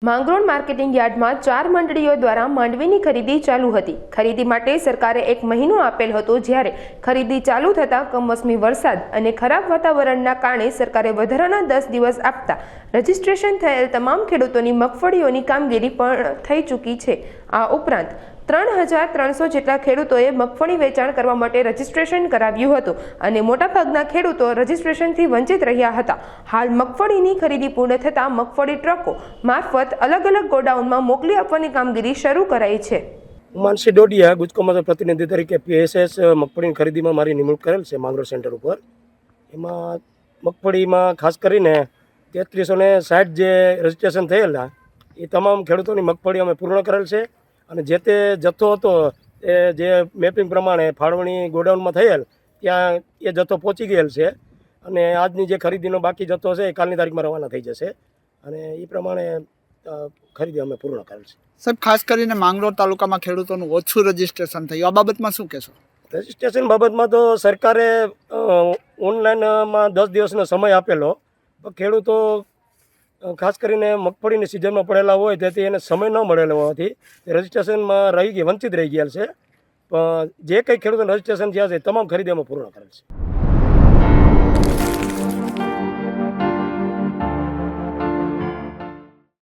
Mangrol marketing યાર્ડમાં 4 મંડળીઓ દ્વારા માંડવીની ખરીદી ચાલુ હતી। ખરીદી માટે સરકારે 1 મહિનો આપેલ હતો, જ્યારે ખરીદી ચાલુ થતાં કમોસમી વરસાદ અને ખરાબ વાતાવરણના કારણે સરકારે વધારાના 10 દિવસ આપતા રજીસ્ટ્રેશન થયેલ તમામ ખેડૂતોની મગફળીઓની કામગીરી પણ થઈ ચૂકી છે। આ ઉપરાંત 3300 જેટલા ખેડૂતોએ મગફળી વેચાણ કરવા માટે રજીસ્ટ્રેશન કરાવ્યું હતું અને મોટાભાગના ખેડૂતો રજીસ્ટ્રેશનથી વંચિત રહ્યા હતા। હાલ મગફળીની ખરીદી પૂર્ણ થતાં મગફળી ટ્રકો મારફત અલગ અલગ ગોડાઉનમાં મોકલી આપવાની કામગીરી શરૂ કરાઈ છે। માનસી ડોડિયા ગુજકોમાં પ્રતિનિધિ તરીકે પીએસએસ મગફળીની ખરીદીમાં મારી નિમણૂક કરેલ છે માંગરોળ સેન્ટર ઉપર। એમાં મગફળીમાં ખાસ કરીને 3360 જે રજીસ્ટ્રેશન થયેલા એ તમામ ખેડૂતોની મગફળી અમે પૂર્ણ કરેલ છે અને જે તે જથ્થો હતો એ જે મેપિંગ પ્રમાણે ફાળવણી ગોડાઉનમાં થયેલ ત્યાં એ જથ્થો પહોંચી ગયેલ છે અને આજની જે ખરીદીનો બાકી જથ્થો છે એ કાલની તારીખમાં રવાના થઈ જશે અને એ પ્રમાણે ખરીદી અમે પૂર્ણ કરેલ છે। સાહેબ, ખાસ કરીને માંગરોળ તાલુકામાં ખેડૂતોનું ઓછું રજીસ્ટ્રેશન થયું, આ બાબતમાં શું કહેશો? રજીસ્ટ્રેશન બાબતમાં તો સરકારે ઓનલાઈનમાં 10 દિવસનો સમય આપેલો, પણ ખેડૂતો ખાસ કરીને મગફળીની સિઝનમાં પડેલા હોય તેથી એને સમય ન મળેલો હોવાથી રજીસ્ટ્રેશનમાં વંચિત રહી ગયા છે। પણ જે કંઈ ખેડૂતોને રજીસ્ટ્રેશન થયા છે તમામ ખરીદી અમે પૂર્ણ કરેલ છે।